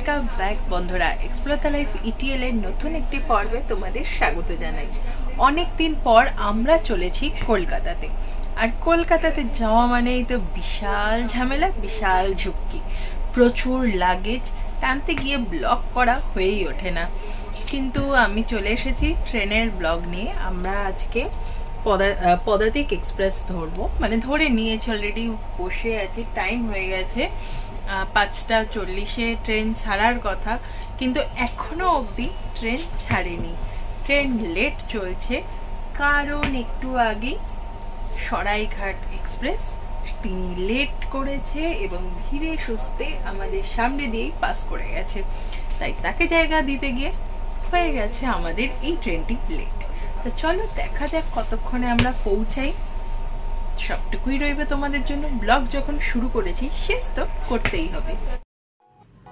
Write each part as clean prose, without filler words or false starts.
Welcome back বন্ধুরা, explore the life ETL এর নতুন একটি পর্বে তোমাদের স্বাগত জানাই। অনেক দিন পর আমরা চলেছি কলকাতাতে, আর কলকাতাতে যাওয়া মানেই তো বিশাল ঝামেলা, বিশাল ঝুঁকি, প্রচুর লাগেজ টানতে গিয়ে ব্লগ করা হয়েই ওঠে না। কিন্তু আমি চলে এসেছি ট্রেনের ব্লগ নিয়ে। আমরা আজকে পদাতিক এক্সপ্রেস ধরবো, মানে ধরে নিয়েছি, অলরেডি বসে আছি, টাইম হয়ে গেছে 5:40 ট্রেন ছাড়ার কথা, কিন্তু এখনো অবধি ট্রেন ছাড়েনি। ট্রেন লেট চলছে কারণ একটু আগে সরাইঘাট এক্সপ্রেস তিনি লেট করেছে এবং ধীরে সুস্থে আমাদের সামনে দিয়েই পাস করে গেছে, তাই তাকে জায়গা দিতে গিয়ে হয়ে গেছে আমাদের এই ট্রেনটি লেট। তো চলো দেখা যাক কতক্ষণে আমরা পৌঁছাই। সবটুকুই রইবে তোমাদের জন্য। ব্লগ যখন শুরু করেছি শেষ তো করতেই হবে।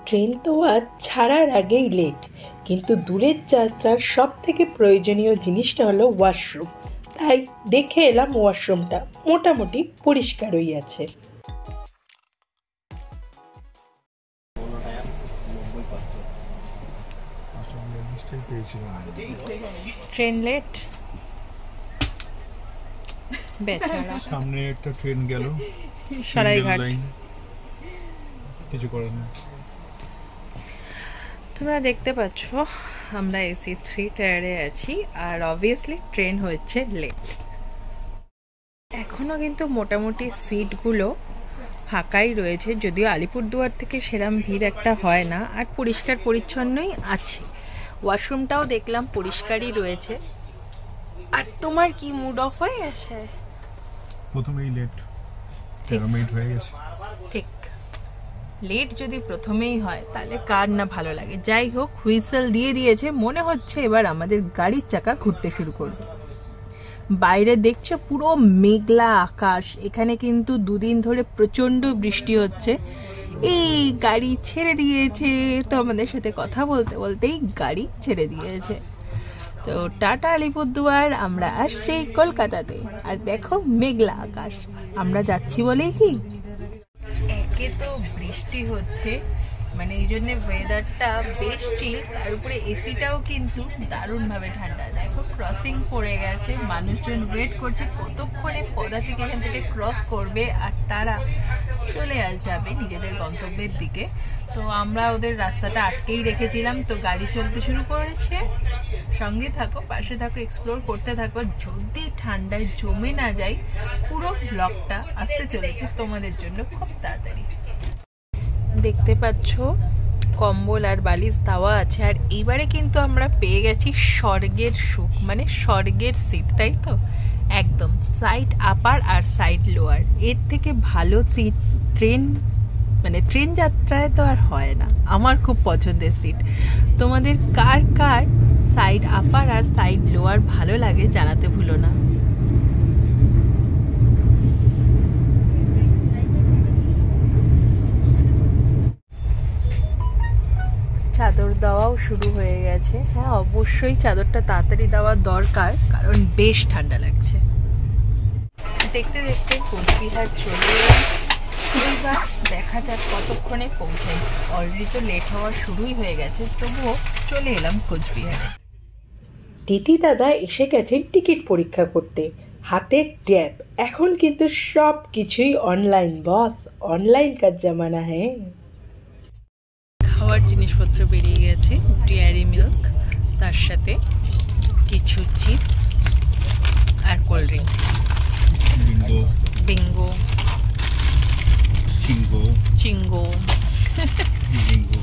ট্রেন তো আজ ছাড়ার আগেই লেট, কিন্তু দূরের যাত্রার সব থেকে প্রয়োজনীয় জিনিসটা হলো ওয়াশরুম। তাই দেখে এলাম ওয়াশরুমটা মোটামুটি পরিষ্কারই আছে। ট্রেন লেট, বেচারা। সামনে একটা ট্রেন গেল সরাইঘাট, কিছু করার নেই। তোমরা দেখতে পাচ্ছ আমরা এসি 3 টায়ারে আছি, আর অবভিয়াসলি ট্রেন হচ্ছে লেট। এখনো কিন্তু মোটামুটি সিটগুলো ফাঁকাই রয়েছে, যদিও আলিপুরদুয়ার থেকে সেরম ভিড় একটা হয় না, আর পরিষ্কার পরিচ্ছন্নই আছে। ওয়াশরুমটাও দেখলাম পরিষ্কারই রয়েছে। আর তোমার কি মুড অফ হয়ে গেছে? প্রথমেই লেট, 13 মিনিট হয়ে গেছে। ঠিক, লেট যদি প্রথমেই হয় তাহলে কার না ভালো লাগে। যাই হোক, হুইসেল দিয়ে দিয়েছে, মনে হচ্ছে এবার আমাদের গাড়ির চাকা ঘুরতে শুরু করবে। বাইরে দেখছো পুরো মেঘলা আকাশ। এখানে কিন্তু 2 দিন ধরে প্রচন্ড বৃষ্টি হচ্ছে। এই গাড়ি ছেড়ে দিয়েছে, তো আমাদের সাথে কথা বলতে বলতেই গাড়ি ছেড়ে দিয়েছে। তো টাটা আলিপুরদুয়ার, আমরা আসছি কলকাতাতে। আর দেখো মেঘলা আকাশ, আমরা যাচ্ছি বলেই কি একে তো বৃষ্টি হচ্ছে, মানে এই জন্য ওয়েদারটা বেশ চিল, তার উপরে এসিটাও কিন্তু দারুণভাবে ঠান্ডা। দেখো ক্রসিং পড়ে গেছে, মানুষজন ওয়েট করছে কতক্ষণে পদাতিক এখান থেকে ক্রস করবে আর তারা চলে যাবে নিজেদের গন্তব্যের দিকে। তো আমরা ওদের রাস্তাটা আটকেই রেখেছিলাম, তো গাড়ি চলতে শুরু করেছে। সঙ্গে থাকো, পাশে থাকো, এক্সপ্লোর করতে থাকো। যদি ঠান্ডায় জমে না যাই, পুরো ব্লগটা আসতে চলেছে তোমাদের জন্য খুব তাড়াতাড়ি। দেখতে পাচ্ছ কম্বল আর বালিশ দেওয়া আছে, আর এইবারে কিন্তু আমরা পেয়ে গেছি স্বর্গের সুখ, মানে স্বর্গের সিট, তাই তো? একদম সাইড আপার আর সাইড লোয়ার, এর থেকে ভালো সিট মানে ট্রেন যাত্রায় তো আর হয় না। আমার খুব পছন্দের সিট। তোমাদের কার কার সাইড আপার আর সাইড লোয়ার ভালো লাগে জানাতে ভুলো না। চাদর দেওয়াও শুরু হয়ে গেছে। হ্যাঁ, অবশ্যই চাদরটা তাড়াতাড়ি দেওয়া দরকার, কারণ বেশ ঠান্ডা লাগছে। দেখতে দেখতে কোচবিহার চলে এলাম। এইবার দেখা যাক কতক্ষণে পৌঁছাই। অলরেডি তো লেট হওয়া শুরুই হয়ে গেছে, তবুও চলে এলাম কোচবিহারে। দিদি দাদা এসে গেছেন টিকিট পরীক্ষা করতে, হাতে ট্যাব। এখন কিন্তু সব কিছুই অনলাইন বস, অনলাইন কার জামানা। হ্যাঁ, খাওয়ার জিনিসপত্র বেরিয়ে গেছে, ডেয়ারি মিল্ক, তার সাথে কিছু চিপস আর কোল্ড ড্রিঙ্ক। বিঙ্গো, চিঙ্গো, চিঙ্গো, বিঙ্গো,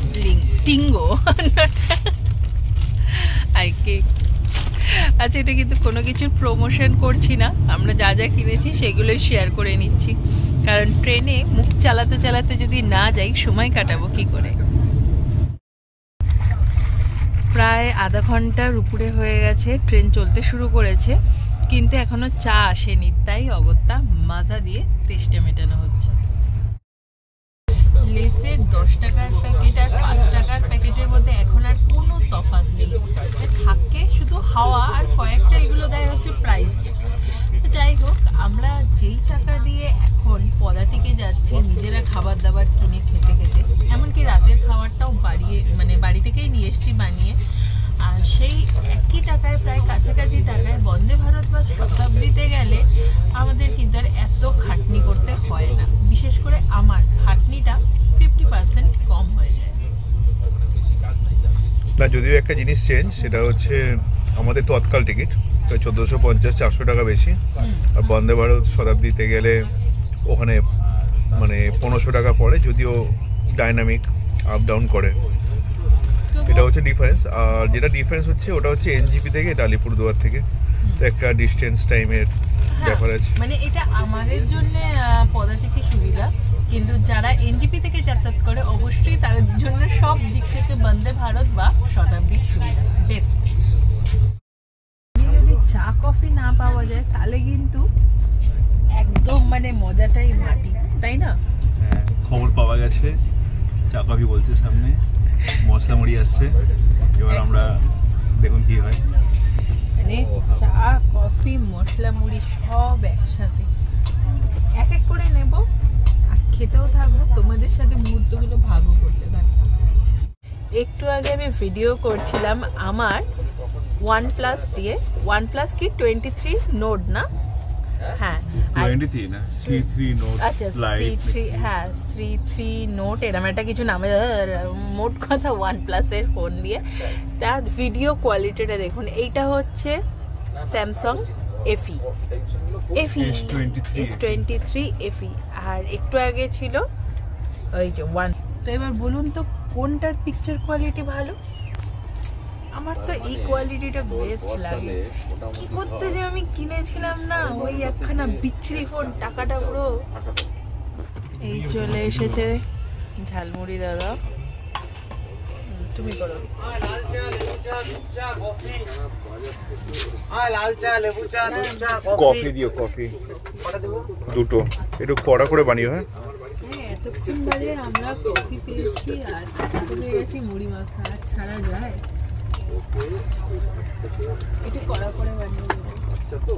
টিঙ্গো আর কেক। আচ্ছা, এটা কিন্তু কোনো কিছুর প্রমোশন করছি না, আমরা যা যা কিনেছি সেগুলোই শেয়ার করে নিচ্ছি, কারণ ট্রেনে মুখ চালাতে চালাতে যদি না যাই সময় কাটাবো কি করে। প্রায় আধা ঘন্টার উপরে হয়ে গেছে, ট্রেন চলতে শুরু করেছে, কিন্তু এখনো চা আসেনি, তাই অগত্যা মাজা দিয়ে তেষ্টা মেটানো হচ্ছে। লেসের 10 টাকার প্যাকেট আর 5 টাকার প্যাকেটের মধ্যে এখন আর কোনো তফাৎ নেই, থাকে শুধু হাওয়া আর কয়েকটা এগুলো দেয় হচ্ছে প্রাইস। যাই হোক, আমরা যেই টাকা দিয়ে এখন পদাতিকে যাচ্ছি নিজেরা খাবার দাবার কিনে খেতে খেতে, এমনকি রাতের খাবারটাও বাড়ি থেকেই নিয়ে এসছি বানিয়ে, আর সেই একই টাকায় প্রায় কাছাকাছি টাকায় বন্দে ভারত বা শতাব্দীতে গেলে আমাদের কিন্তু আর এত খাটনি করতে হয় না। বিশেষ করে আমার খাটনিটা 50% কম হয়ে যায়। না, যদিও একটা জিনিস চেঞ্জ, সেটা হচ্ছে আমাদের তৎকাল টিকিট তো 1450-400 টাকা বেশি, আর বন্দে ভারত শতাব্দীতে গেলে ওখানে 1500 টাকা পড়ে, যদিও ডাইনামিক আপ ডাউন করে। এটা হচ্ছে ডিফারেন্স। আর যেটা ডিফারেন্স হচ্ছে ওটা হচ্ছে এনজিপি থেকে এটা আলিপুরদুয়ার থেকে, তো একটা ডিস্টেন্স টাইমের ব্যাপার আছে। এটা আমাদের জন্য পদাতিকে সুবিধা, কিন্তু যারা এনজিপি থেকে যাতায়াত করে অবশ্যই তাদের জন্য সব দিক থেকে বন্দে ভারত বা শতাব্দীর সুবিধা বেস্ট। যদি চা কফি না পাওয়া যায় তাহলে কিন্তু একদম মজাটাই মাটি, তাই না? খবর পাওয়া গেছে, চা কফি বলছে সামনে, মশলা মুড়ি আসছে, এবার আমরা দেখুন কি হয়। চা কফি মশলা মুড়ি সব একসাথে এক এক করে নেব আর খেতেও থাকবো, তোমাদের সাথে মুহূর্তগুলো ভাগও করতে থাকবো। একটু আগে আমি ভিডিও করছিলাম আমার OnePlus দিয়ে, OnePlus কি 23 নোট না? হ্যাঁ 23 না, C3 নোট। আচ্ছা C3, হ্যাঁ C3 নোট এরকম একটা কিছু নামে, মোট কথা OnePlus এর ফোন দিয়ে। তার ভিডিও কোয়ালিটিটা দেখুন, এইটা হচ্ছে স্যামসাং FE S23 FE, আর একটু আগে ছিল ওই যে ওয়ান। তো এবার বলুন তো কোনটার পিকচার কোয়ালিটি ভালো? আমার তো এই কোয়ালিটিটা বেস্ট লাগে। কি করতে যে আমি কিনেছিলাম না ওই একখানা বিচ্ছিরি ফোন, টাকাটা পুরো। এই চলে এসেছে ঝালমুড়ি দাদা, তুমি করো। কফি দিও, কফি দুটো, একটু কড়া করে বানিও। হ্যাঁ এতক্ষণ বাদে আমরা কফি পেয়েছি আর পেয়ে গেছি মুড়ি মাখা, আর ছাড়া যায়? একটু কড়া করে বানিয়ে দেবো।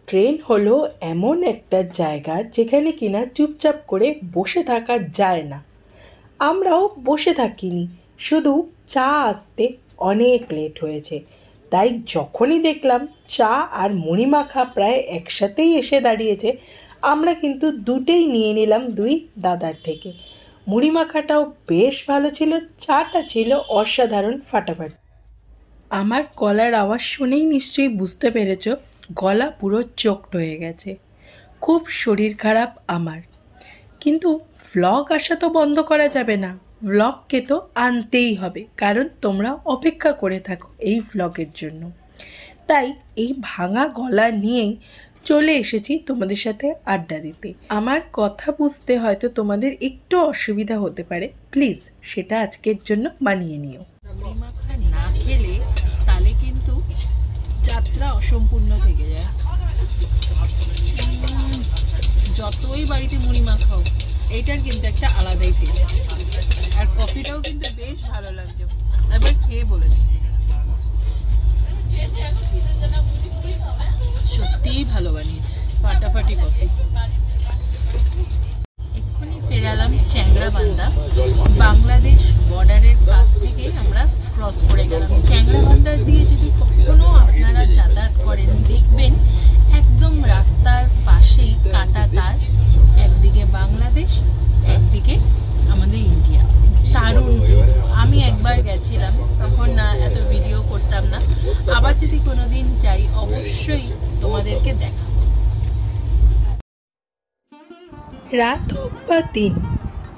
ট্রেন হলো এমন একটা জায়গা যেখানে কিনা চুপচাপ করে বসে থাকা যায় না। আমরাও বসে থাকিনি, শুধু চা আসতে অনেক লেট হয়েছে, তাই যখনই দেখলাম চা আর মুড়ি মাখা প্রায় একসাথেই এসে দাঁড়িয়েছে, আমরা কিন্তু দুটোই নিয়ে নিলাম দুই দাদার থেকে। মুড়ি মাখাটাও বেশ ভালো ছিল, চাটা ছিল অসাধারণ ফাটাফাটি। আমার গলার আওয়াজ শুনেই নিশ্চয়ই বুঝতে পেরেছ, গলা পুরো চোকড হয়ে গেছে। খুব শরীর খারাপ আমার, কিন্তু ভ্লগ আসা তো বন্ধ করা যাবে না, ভ্লগকে তো আনতেই হবে, কারণ তোমরা অপেক্ষা করে থাকো এই ভ্লগের জন্য। তাই এই ভাঙা গলা নিয়েই চলে এসেছি তোমাদের সাথে আড্ডা দিতে। আমার কথা বুঝতে হয়তো তোমাদের একটু অসুবিধা হতে পারে, প্লিজ সেটা আজকের জন্য মানিয়ে নিও। মুড়ি মাখা না খেলে তাহলে কিন্তু যাত্রা অসম্পূর্ণ থেকে যায়। যতই বাড়িতে মুড়ি মাখাও, এইটার কিন্তু একটা আলাদাই টেস্ট। আর কফিটাও কিন্তু বেশ ভালো লাগছে, একবার খেয়ে বলেছি, সত্যিই ভালো বানিয়েছে, ফাটাফাটি কফি। এক্ষুনি পেরালাম চ্যাংড়াবান্ধা, বাংলাদেশ বর্ডারের কাছ থেকে আমরা ক্রস করে গেলাম। চ্যাংড়াবান্ধা দিয়ে যদি কখনো আপনারা যাতায়াত করেন, দেখবেন একদম রাস্তার পাশেই কাটা তার, একদিকে বাংলাদেশ একদিকে আমাদের ইন্ডিয়া। দারুণ কিন্তু, আমি একবার গেছিলাম, তখন না এত ভিডিও করতাম না, আবার যদি কোনোদিন যাই অবশ্যই তোমাদেরকে দেখাবো। রাত হোক বা দিন,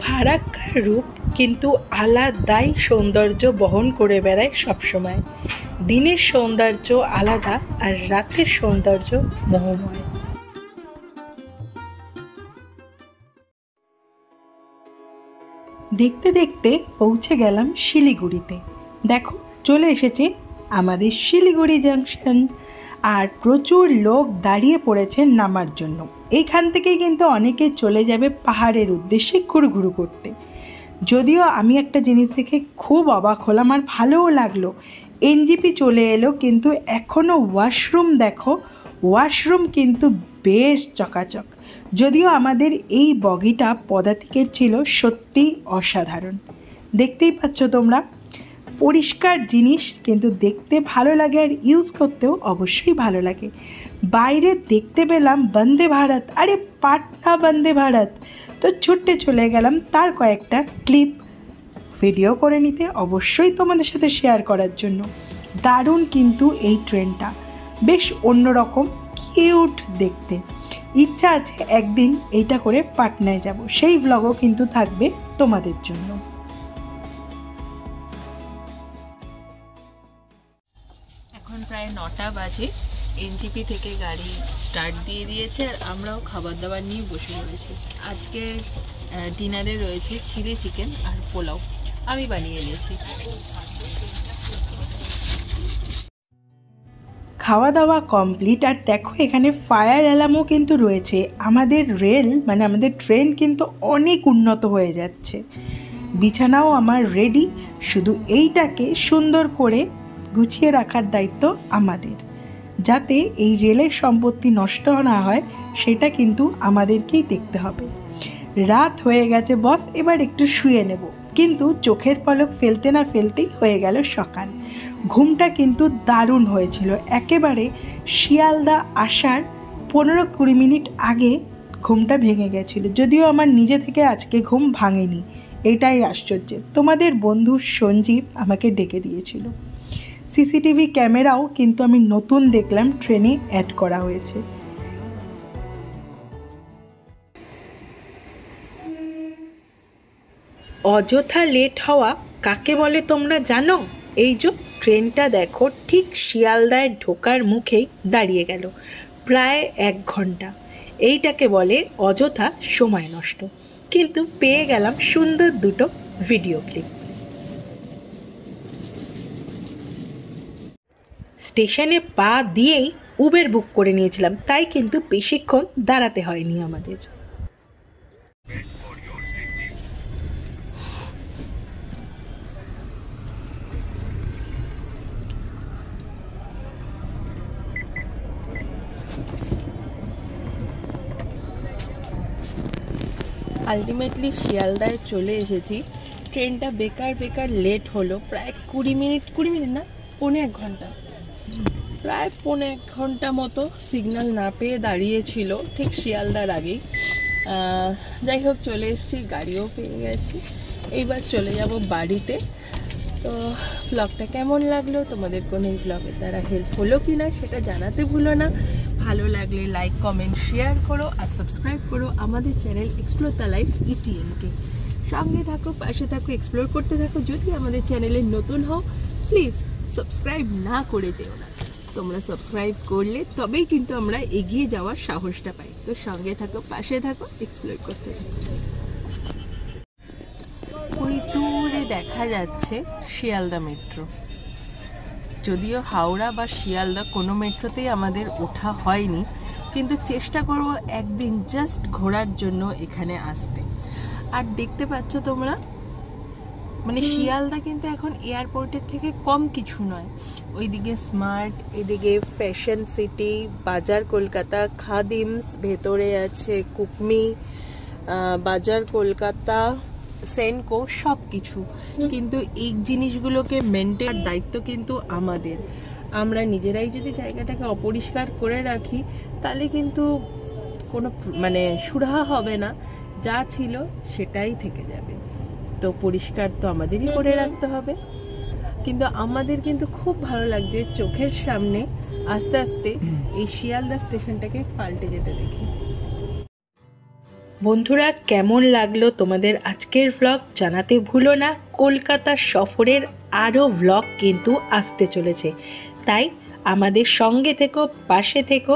ফারাক্কার রূপ কিন্তু আলাদাই সৌন্দর্য বহন করে বেড়ায় সবসময়। দিনের সৌন্দর্য আলাদা আর রাতের সৌন্দর্য মোহময়। দেখতে দেখতে পৌঁছে গেলাম শিলিগুড়িতে। দেখো চলে এসেছে আমাদের শিলিগুড়ি জাংশন, আর প্রচুর লোক দাঁড়িয়ে পড়েছে নামার জন্য। এইখান থেকেই কিন্তু অনেকে চলে যাবে পাহাড়ের উদ্দেশ্যে ঘুরঘুরু করতে। যদিও আমি একটা জিনিস দেখে খুব অবাক হলাম আর ভালোও লাগলো, এনজিপি চলে এলো, কিন্তু এখনও ওয়াশরুম দেখো, ওয়াশরুম কিন্তু বেশ চকাচক। যদিও আমাদের এই বগিটা পদাতিকের ছিল, সত্যি অসাধারণ। দেখতেই পাচ্ছ তোমরা, পরিষ্কার জিনিস, কিন্তু দেখতে ভালো লাগে আর ইউজ করতেও অবশ্যই ভালো লাগে। বাইরে দেখতে পেলাম বন্দে ভারত, আরে পাটনা বন্দে ভারত, তো ছুটে চলে গেলাম তার কয়েকটা ক্লিপ ভিডিও করে নিতে, অবশ্যই তোমাদের সাথে শেয়ার করার জন্য। দারুণ কিন্তু এই ট্রেনটা, বেশ অন্যরকম, কিউট দেখতে। ইচ্ছা আছে একদিন এইটা করে পাটনায় যাব, সেই ব্লগও কিন্তু থাকবে তোমাদের জন্য। এখন প্রায় 9টা বাজে, এনজিপি থেকে গাড়ি স্টার্ট দিয়ে দিয়েছে আর আমরাও খাবার দাবার নিয়ে বসে পড়েছি। আজকে ডিনারে রয়েছে চিলি চিকেন আর পোলাও, আমি বানিয়ে এনেছি। খাওয়া দাওয়া কমপ্লিট, আর দেখো এখানে ফায়ার অ্যালার্মও কিন্তু রয়েছে। আমাদের রেল মানে আমাদের ট্রেন কিন্তু অনেক উন্নত হয়ে যাচ্ছে। বিছানাও আমার রেডি, শুধু এইটাকে সুন্দর করে গুছিয়ে রাখার দায়িত্ব আমাদের, যাতে এই রেলের সম্পত্তি নষ্ট না হয় সেটা কিন্তু আমাদেরকেই দেখতে হবে। রাত হয়ে গেছে বস, এবার একটু শুয়ে নেব, কিন্তু চোখের পলক ফেলতে না ফেলতেই হয়ে গেল সকাল। ঘুমটা কিন্তু দারুণ হয়েছিল, একেবারে শিয়ালদা আসার 15-20 মিনিট আগে ঘুমটা ভেঙে গেছিল। যদিও আমার নিজে থেকে আজকে ঘুম ভাঙেনি, এটাই আশ্চর্য। তোমাদের বন্ধু সঞ্জীব আমাকে ডেকে দিয়েছিল। সিসিটিভি ক্যামেরাও কিন্তু আমি নতুন দেখলাম ট্রেনে অ্যাড করা হয়েছে। অযথা লেট হওয়া কাকে বলে তোমরা জানো? এই যে ট্রেনটা দেখো, ঠিক শিয়ালদায় ঢোকার মুখেই দাঁড়িয়ে গেল, প্রায় 1 ঘন্টা। এইটাকে বলে অযথা সময় নষ্ট। কিন্তু পেয়ে গেলাম সুন্দর দুটো ভিডিও ক্লিপ। স্টেশনে পা দিয়েই উবের বুক করে নিয়েছিলাম, তাই কিন্তু বেশিক্ষণ দাঁড়াতে হয়নি আমাদের। আলটিমেটলি শিয়ালদায় চলে এসেছি। ট্রেনটা বেকার লেট হলো, প্রায় 20 মিনিট না, 1.25 ঘন্টা, প্রায় 1.25 ঘন্টা মতো সিগন্যাল না পেয়ে দাঁড়িয়েছিল ঠিক শিয়ালদার আগেই। যাই হোক, চলে এসেছি, গাড়িও পেয়ে গেছি, এইবার চলে যাব বাড়িতে। তো ব্লগটা কেমন লাগলো, তোমাদের কোনো এই ব্লগের দ্বারা হেল্প হলো কি না সেটা জানাতে ভুলো না। ভালো লাগলে লাইক, কমেন্ট, শেয়ার করো আর সাবস্ক্রাইব করো আমাদের চ্যানেল এক্সপ্লোর দ্য লাইফ ইটিএনকে। সঙ্গে থাকো, পাশে থাকো, এক্সপ্লোর করতে থাকো। যদি আমাদের চ্যানেলে নতুন হও, প্লিজ সাবস্ক্রাইব না করে যেও না। তোমরা সাবস্ক্রাইব করলে তবেই কিন্তু আমরা এগিয়ে যাওয়ার সাহসটা পাই। তো সঙ্গে থাকো, পাশে থাকো, এক্সপ্লোর করতে থাকো। ওই দূরে দেখা যাচ্ছে শিয়ালদা মেট্রো। যদিও হাওড়া বা শিয়ালদা কোনো মেট্রোতেই আমাদের ওঠা হয়নি, কিন্তু চেষ্টা করব একদিন জাস্ট ঘোরার জন্য এখানে আসতে। আর দেখতে পাচ্ছ তোমরা, মানে শিয়ালদা কিন্তু এখন এয়ারপোর্টের থেকে কম কিছু নয়। ওইদিকে স্মার্ট, এদিকে ফ্যাশন সিটি, বাজার কলকাতা, খাদিমস, ভেতরে আছে কুকমি, বাজার কলকাতা, সেনকো, সব কিছু। কিন্তু এই জিনিসগুলোকে মেনটেন করার দায়িত্ব কিন্তু আমাদের। আমরা নিজেরাই যদি জায়গাটাকে অপরিষ্কার করে রাখি, তাহলে কিন্তু কোনো মানে সুরাহা হবে না, যা ছিল সেটাই থেকে যাবে। তো পরিষ্কার তো আমাদেরই করে রাখতে হবে। কিন্তু আমাদের কিন্তু খুব ভালো লাগছে চোখের সামনে আস্তে আস্তে এই শিয়ালদা স্টেশনটাকে পাল্টে যেতে দেখি। বন্ধুরা, কেমন লাগলো তোমাদের আজকের ব্লগ জানাতে ভুলো না। কলকাতা সফরের আরও ব্লগ কিন্তু আসতে চলেছে, তাই আমাদের সঙ্গে থেকো, পাশে থেকো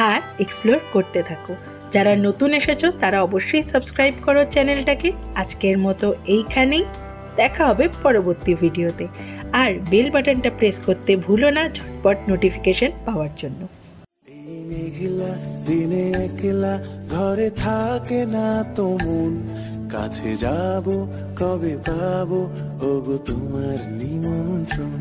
আর এক্সপ্লোর করতে থাকো। যারা নতুন এসেছো তারা অবশ্যই সাবস্ক্রাইব করো চ্যানেলটাকে। আজকের মতো এইখানেই, দেখা হবে পরবর্তী ভিডিওতে। আর বেল বাটনটা প্রেস করতে ভুলো না ঝটপট নোটিফিকেশন পাওয়ার জন্য। মেঘলা দিনে একলা ঘরে থাকে না তো মন, কাছে যাব কবে পাবো ওগো তোমার নিমন্ত্রণ।